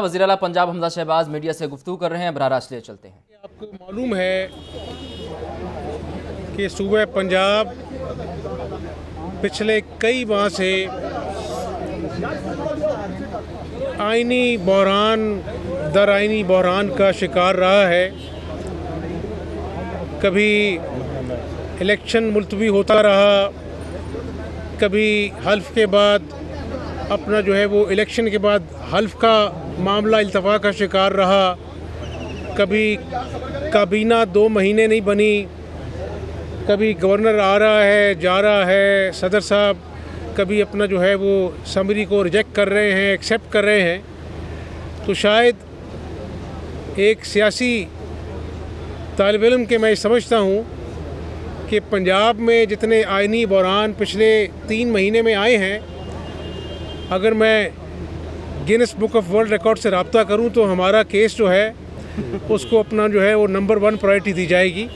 वज़ीर आला पंजाब हमजा शहबाज मीडिया से गुफ्तगू कर रहे हैं। बराह रास्त लिए चलते हैं। आपको मालूम है कि सूबे पंजाब पिछले कई माह से आइनी बहरान दर आइनी बहरान का शिकार रहा है। कभी इलेक्शन मुलतवी होता रहा, कभी हल्फ के बाद अपना जो है वो इलेक्शन के बाद हल्फ का मामला इल्तफा का शिकार रहा। कभी काबीना 2 महीने नहीं बनी, कभी गवर्नर आ रहा है जा रहा है, सदर साहब कभी अपना जो है वो समरी को रिजेक्ट कर रहे हैं, एक्सेप्ट कर रहे हैं। तो शायद एक सियासी तालिब इल्म के मैं समझता हूँ कि पंजाब में जितने आइनी बहरान पिछले 3 महीने में आए हैं, अगर मैं Guinness book of world record से रब्ता करूं तो हमारा केस जो है उसको अपना जो है वो नंबर 1 प्रायोरिटी दी जाएगी।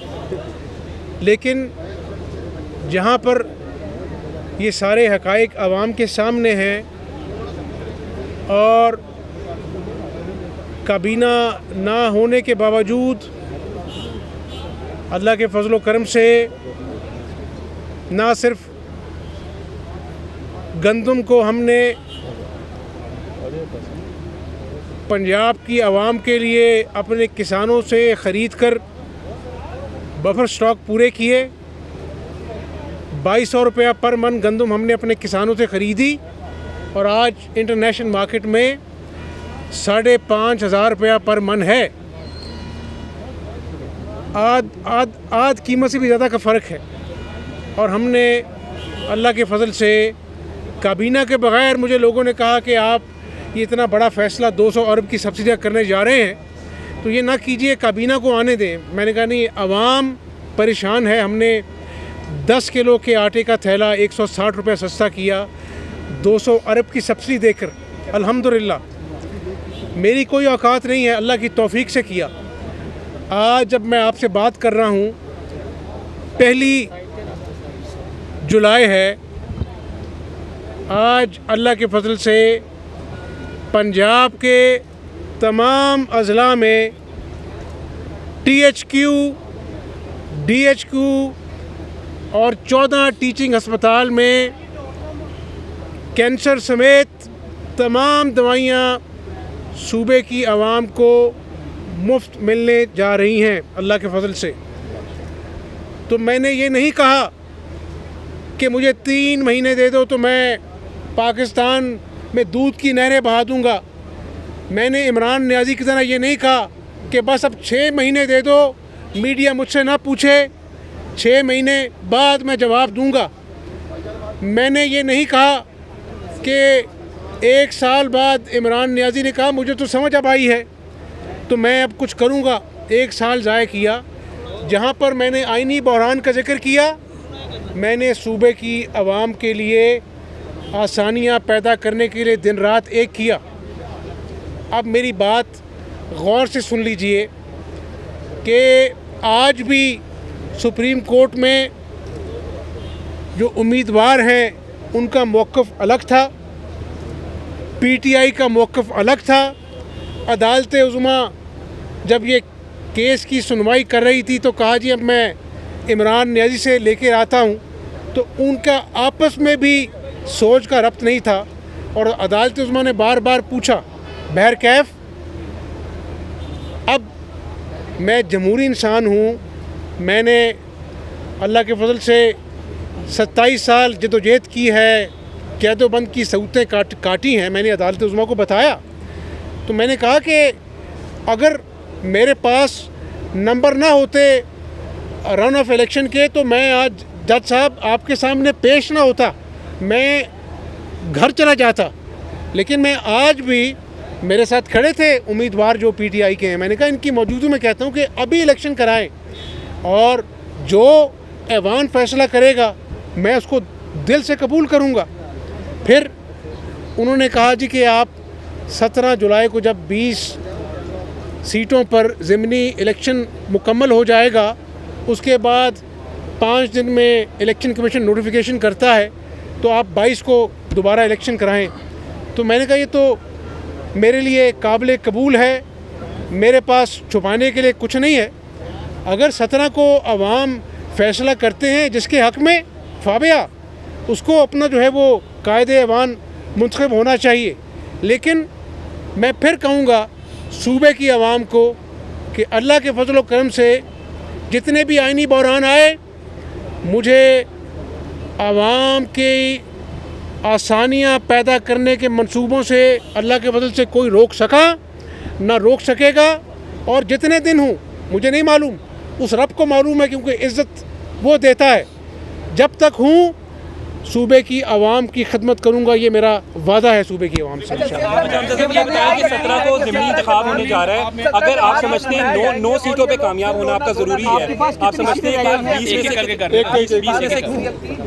लेकिन जहां पर ये सारे हक़ाइक़ आवाम के सामने हैं और काबीना ना होने के बावजूद अल्लाह के फजल व करम से ना सिर्फ गंदम को हमने पंजाब की आवाम के लिए अपने किसानों से ख़रीद कर बफर स्टॉक पूरे किए, 2200 रुपया पर मन गंदम हमने अपने किसानों से ख़रीदी और आज इंटरनेशनल मार्केट में 5,500 रुपया पर मन है। आध कीमत से भी ज़्यादा का फ़र्क है। और हमने अल्लाह के फजल से काबीना के बग़ैर, मुझे लोगों ने कहा कि आप ये इतना बड़ा फ़ैसला 200 अरब की सब्सिडियाँ करने जा रहे हैं तो ये ना कीजिए, काबीना को आने दें। मैंने कहा नहीं, आवाम परेशान है। हमने 10 किलो के आटे का थैला 160 रुपये सस्ता किया 200 अरब की सब्सिडी देकर। अल्हम्दुलिल्लाह मेरी कोई औकात नहीं है, अल्लाह की तौफीक से किया। आज जब मैं आपसे बात कर रहा हूँ, 1 जुलाई है। आज अल्लाह के फजल से पंजाब के तमाम अज़ला में THQ, DHQ और 14 टीचिंग अस्पताल में कैंसर समेत तमाम दवाइयाँ सूबे की आवाम को मुफ्त मिलने जा रही हैं अल्लाह के फजल से। तो मैंने ये नहीं कहा कि मुझे 3 महीने दे दो तो मैं पाकिस्तान में दूध की नहरें बहा दूँगा। मैंने इमरान नियाज़ी की तरह ये नहीं कहा कि बस अब 6 महीने दे दो, मीडिया मुझसे ना पूछे, 6 महीने बाद मैं जवाब दूँगा। मैंने ये नहीं कहा कि 1 साल बाद इमरान नियाज़ी ने कहा मुझे तो समझ अब आई है तो मैं अब कुछ करूँगा। 1 साल ज़ाया किया। जहाँ पर मैंने आइनी बहरान का ज़िक्र किया, मैंने सूबे की आवाम के लिए आसानियाँ पैदा करने के लिए दिन रात एक किया। अब मेरी बात गौर से सुन लीजिए कि आज भी सुप्रीम कोर्ट में जो उम्मीदवार हैं उनका मौक़िफ़ अलग था, PTI का मौक़िफ़ अलग था। अदालत उज़्मा जब ये केस की सुनवाई कर रही थी तो कहा जी अब मैं इमरान नियाज़ी से लेके आता हूँ, तो उनका आपस में भी सोच का रब्त नहीं था। और अदालत उज़्मा ने बार बार पूछा बहर कैफ। अब मैं जमहूरी इंसान हूँ, मैंने अल्लाह के फजल से 27 साल जदोजहद की है, कैदोबंद की सहूलतें काटी हैं। मैंने अदालत उज़्मा को बताया तो मैंने कहा कि अगर मेरे पास नंबर ना होते रन ऑफ इलेक्शन के तो मैं आज जज साहब आपके सामने पेश ना होता, मैं घर चला जाता। लेकिन मैं आज भी, मेरे साथ खड़े थे उम्मीदवार जो PTI के हैं, मैंने कहा इनकी मौजूदगी में कहता हूँ कि अभी इलेक्शन कराएं और जो ऐवान फ़ैसला करेगा मैं उसको दिल से कबूल करूँगा। फिर उन्होंने कहा जी कि आप 17 जुलाई को जब 20 सीटों पर ज़िमनी इलेक्शन मुकम्मल हो जाएगा, उसके बाद 5 दिन में इलेक्शन कमीशन नोटिफिकेशन करता है तो आप 22 को दोबारा इलेक्शन कराएं। तो मैंने कहा ये तो मेरे लिए काबिल कबूल है। मेरे पास छुपाने के लिए कुछ नहीं है। अगर 17 को अवाम फ़ैसला करते हैं जिसके हक़ में फाबिया, उसको अपना जो है वो कायदे अवान मुंतखब होना चाहिए। लेकिन मैं फिर कहूँगा सूबे की आवाम को कि अल्लाह के फजल व करम से जितने भी आइनी बहरान आए, मुझे आवाम की आसानियाँ पैदा करने के मंसूबों से अल्लाह के फजल से कोई रोक सका ना रोक सकेगा। और जितने दिन हूँ मुझे नहीं मालूम, उस रब को मालूम है, क्योंकि इज़्ज़त वो देता है। जब तक हूँ सूबे की आवाम की खिदमत करूँगा, ये मेरा वादा है सूबे की आवाम से। इंशाअल्लाह 17 को ज़िमनी इंतखाब होने जा रहा है। अगर आप समझते हैं 9 सीटों पे कामयाब होना आपका ज़रूरी है, आप समझते हैं कि 20 में से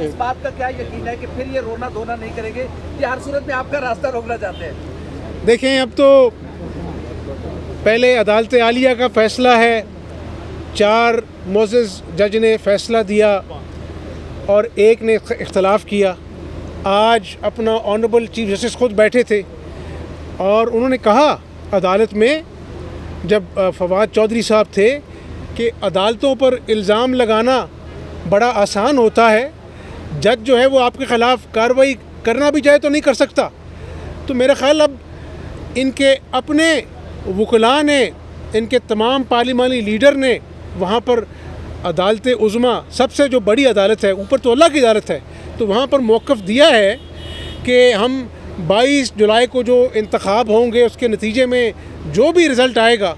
इस बात का क्या यकीन है कि फिर ये रोना धोना नहीं करेंगे, कि हर सूरत में आपका रास्ता रोकना चाहते हैं? देखें, अब तो पहले अदालत आलिया का फ़ैसला है, 4 मोअज़्ज़ज़ जज ने फ़ैसला दिया और एक ने इख्तलाफ किया। आज अपना ऑनरेबल चीफ जस्टिस खुद बैठे थे और उन्होंने कहा अदालत में, जब फवाद चौधरी साहब थे, कि अदालतों पर इल्ज़ाम लगाना बड़ा आसान होता है, जज जो है वो आपके ख़िलाफ़ कार्रवाई करना भी चाहे तो नहीं कर सकता। तो मेरा ख़्याल अब इनके अपने वकला ने, इनके तमाम पार्लिमानी लीडर ने वहाँ पर अदालत उज़्मा, सबसे जो बड़ी अदालत है, ऊपर तो अल्लाह की अदालत है, तो वहाँ पर मौक़िफ़ दिया है कि हम 22 जुलाई को जो इंतखाब होंगे उसके नतीजे में जो भी रिज़ल्ट आएगा,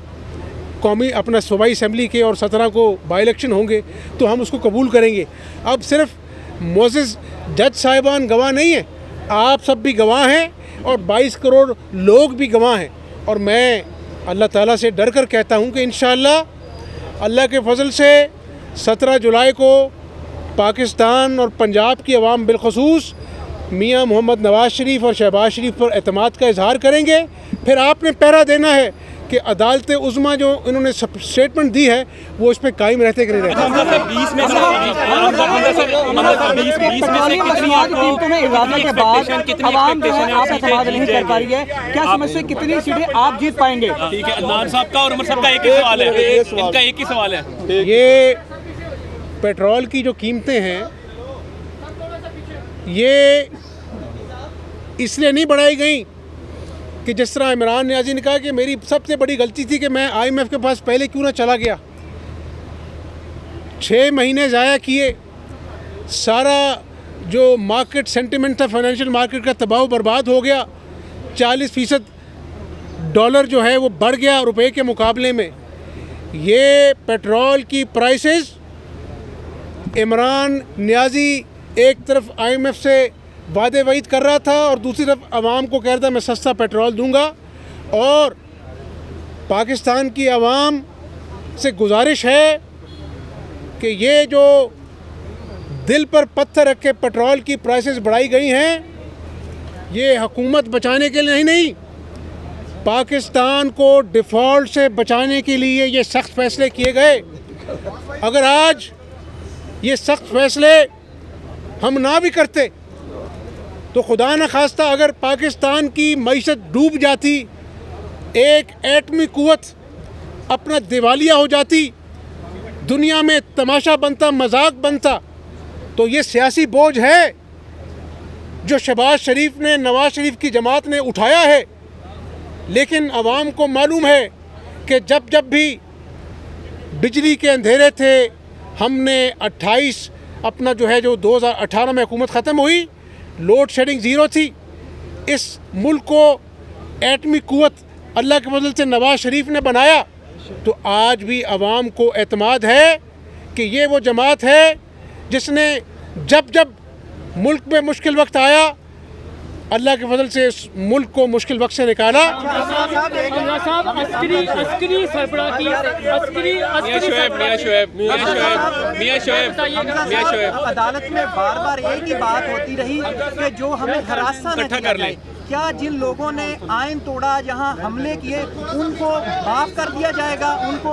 कौमी अपना सूबाई असम्बली के, और 17 को बाई इलेक्शन होंगे, तो हम उसको कबूल करेंगे। अब सिर्फ मोअज़्ज़ज़ जज साहिबान गवाह नहीं हैं, आप सब भी गवाह हैं और 22 करोड़ लोग भी गवाह हैं। और मैं अल्लाह ताला से डर कर कहता हूँ कि इंशाअल्लाह अल्लाह के फजल से 17 जुलाई को पाकिस्तान और पंजाब की आवाम बिलखसूस मियाँ मोहम्मद नवाज़ शरीफ और शहबाज शरीफ पर एतमाद का इजहार करेंगे। फिर आपने पहरा देना है कि अदालत उज़्मा जो इन्होंने स्टेटमेंट दी है वो इस पर कायम रहते कि नहीं रहते। क्या समझते कितनी सीटें आप जीत पाएंगे? ठीक है, अदनान साहब का और उमर साहब का एक ही सवाल है, इनका एक ही सवाल है। ये पेट्रोल की जो कीमतें हैं, ये इसलिए नहीं बढ़ाई गई कि जिस तरह इमरान नियाज़ी ने कहा कि मेरी सबसे बड़ी गलती थी कि मैं IMF के पास पहले क्यों ना चला गया। 6 महीने ज़ाया किए, सारा जो मार्केट सेंटिमेंट था फाइनेंशियल मार्केट का तबाह बर्बाद हो गया। 40% डॉलर जो है वो बढ़ गया रुपए के मुकाबले में। ये पेट्रोल की प्राइसेस, इमरान नियाज़ी एक तरफ IMF से वादे वईद कर रहा था और दूसरी तरफ आवाम को कह रहा था मैं सस्ता पेट्रोल दूंगा। और पाकिस्तान की आवाम से गुजारिश है कि ये जो दिल पर पत्थर रख के पेट्रोल की प्राइसेस बढ़ाई गई हैं, ये हुकूमत बचाने के लिए नहीं, पाकिस्तान को डिफ़ॉल्ट से बचाने के लिए ये सख्त फ़ैसले किए गए। अगर आज ये सख्त फ़ैसले हम ना भी करते तो खुदा न खास्ता अगर पाकिस्तान की मईशत डूब जाती, एक एटमी कुव्वत अपना दिवालिया हो जाती, दुनिया में तमाशा बनता, मजाक बनता, तो ये सियासी बोझ है जो शहबाज शरीफ ने, नवाज़ शरीफ की जमात ने उठाया है। लेकिन आवाम को मालूम है कि जब जब भी बिजली के अंधेरे थे, हमने 28 अपना जो है, जो 2018 में हुकूमत ख़त्म हुई, लोड शेडिंग ज़ीरो थी। इस मुल्क को एटमी कुव्वत अल्लाह के फजल से नवाज़ शरीफ ने बनाया। तो आज भी आवाम को एतमाद है कि ये वो जमात है जिसने जब जब मुल्क में मुश्किल वक्त आया, अल्लाह के फजल से इस मुल्क को मुश्किल वक्त से निकाला। अदालत में बार बार एक ही बात होती रही कि जो हमें हरासा न किया जाए, क्या जिन लोगों ने आइन तोड़ा, जहां हमले किए, उनको माफ कर दिया जाएगा? उनको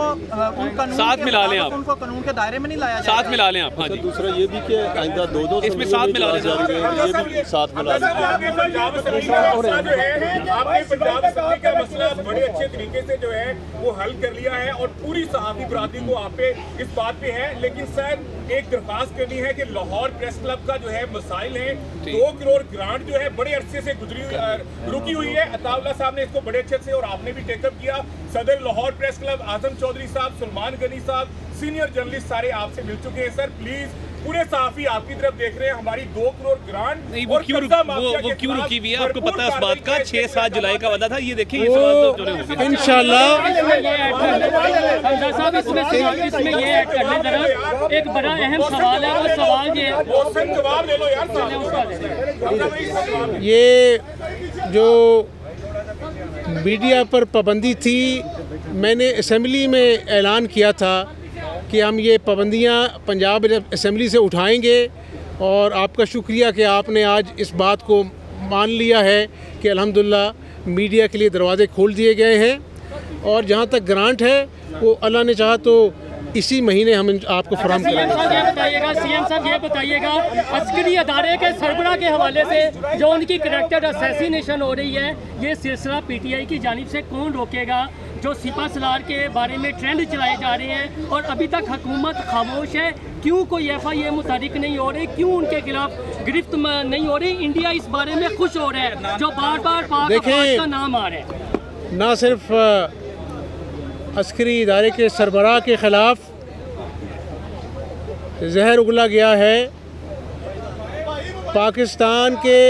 उन कानून साथ के मिला लें मुताबिक आप। उनको कानून के दायरे में नहीं लाया जाएगा? साथ मिला लें आप। हाँ जी, दूसरा ये भी कि आइंदा दो इसमें साथ मिला लेना। ये भी साथ मिला लें। आपने पंजाब असेंबली का मसला जो है, आपने पंजाब असेंबली का मसला बड़े अच्छे तरीके से जो है वो हल कर लिया है और पूरी सहाफी बरादरी को आप पे इस बात पे है। लेकिन सर एक दरखास्त करनी है कि लाहौर प्रेस क्लब का जो है मसाइल है, 2 करोड़ ग्रांट जो है बड़े अरसे से रुकी हुई है। अताउल्लाह साहब ने इसको बड़े अच्छे से और आपने भी टेकअप किया। सदर लाहौर प्रेस क्लब आजम चौधरी साहब, सलमान गनी साहब, सीनियर जर्नलिस्ट सारे आपसे मिल चुके हैं। सर प्लीज, पूरे सहाफी आपकी तरफ देख रहे हैं। हमारी 2 करोड़ ग्रांट नहीं वो क्यों रुकी हुई है? आपको पता है उस बात का 6-7 जुलाई का वादा था। ये देखिए ये सवाल तो जुड़े हुए हैं। इंशाल्लाह साहब इसमें ये ऐड कर लें जरा, एक बड़ा अहम सवाल है, वो सवाल ये है, जवाब ले लो यार। ये जो मीडिया पर पाबंदी थी, मैंने असेंबली में ऐलान किया था कि हम ये पाबंदियां पंजाब असेंबली से उठाएंगे और आपका शुक्रिया कि आपने आज इस बात को मान लिया है कि अल्हम्दुलिल्लाह मीडिया के लिए दरवाज़े खोल दिए गए हैं। और जहाँ तक ग्रांट है वो अल्लाह ने चाहा तो इसी महीने हम आपको फराहम करेंगे। सीएम साहब ये बताइएगा, अस्करी अदारे के सरबराह के हवाले से जो उनकी करैक्टर असैसिनेशन हो रही है, ये सिलसिला पीटीआई की जानिब से कौन रोकेगा? जो सिपा सलार के बारे में ट्रेंड चलाए जा रहे हैं और अभी तक हुकूमत खामोश है, क्यों कोई FIA मुतारिक नहीं हो रही, क्यों उनके खिलाफ गिरफ्त नहीं हो रही? इंडिया इस बारे में खुश हो रहा है, जो बार बार पाक अफवाज का नाम आ रहा है। ना सिर्फ अस्करी इदारे के सरबराह के ख़िलाफ़ जहर उगला गया है, पाकिस्तान के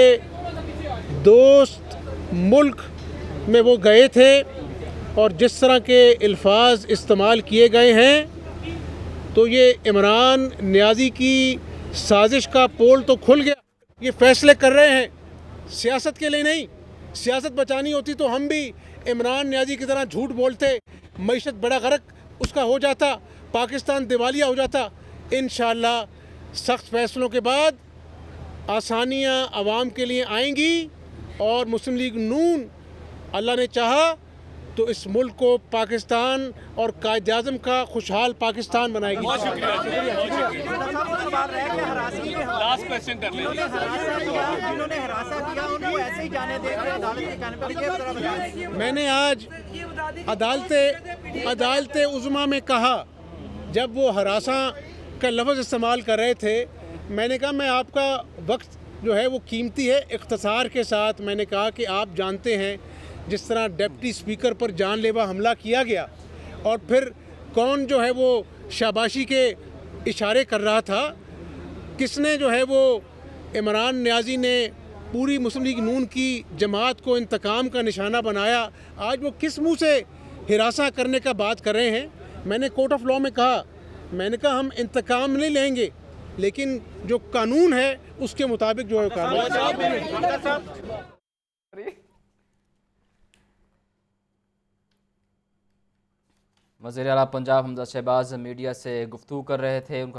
दोस्त मुल्क में वो गए थे और जिस तरह के अल्फाज इस्तेमाल किए गए हैं, तो ये इमरान नियाज़ी की साजिश का पोल तो खुल गया। ये फैसले कर रहे हैं सियासत के लिए नहीं। सियासत बचानी होती तो हम भी इमरान नियाज़ी की तरह झूठ बोलते, मईशत बड़ा गर्क उसका हो जाता, पाकिस्तान दिवालिया हो जाता। इंशाअल्लाह सख्त फैसलों के बाद आसानियाँ आवाम के लिए आएंगी और मुस्लिम लीग नून अल्लाह ने चाहा तो इस मुल्क को पाकिस्तान और कायद आज़म का खुशहाल पाकिस्तान बनाएगी। लास्ट क्वेश्चन कर लें। जिन्होंने हरासा किया उनको ऐसे ही जाने देंगे अदालत के कहने पर? ये जरा बताएं। मैंने आज अदालत उज़्मा में कहा, जब वो हरासा का लफ्ज़ इस्तेमाल कर रहे थे, मैंने कहा मैं आपका वक्त जो है वो कीमती है। इख्तिसार के साथ मैंने कहा कि आप जानते हैं जिस तरह डिप्टी स्पीकर पर जानलेवा हमला किया गया और फिर कौन जो है वो शाबाशी के इशारे कर रहा था, किसने जो है वो इमरान नियाज़ी ने पूरी मुस्लिम लीग नून की जमात को इंतकाम का निशाना बनाया, आज वो किस मुंह से हिरासा करने का बात कर रहे हैं? मैंने कोर्ट ऑफ लॉ में कहा, मैंने कहा हम इंतकाम नहीं लेंगे, लेकिन जो कानून है उसके मुताबिक जो है कानून। वज़ीर आला पंजाब हमज़ा शहबाज मीडिया से गुफ्तगू कर रहे थे।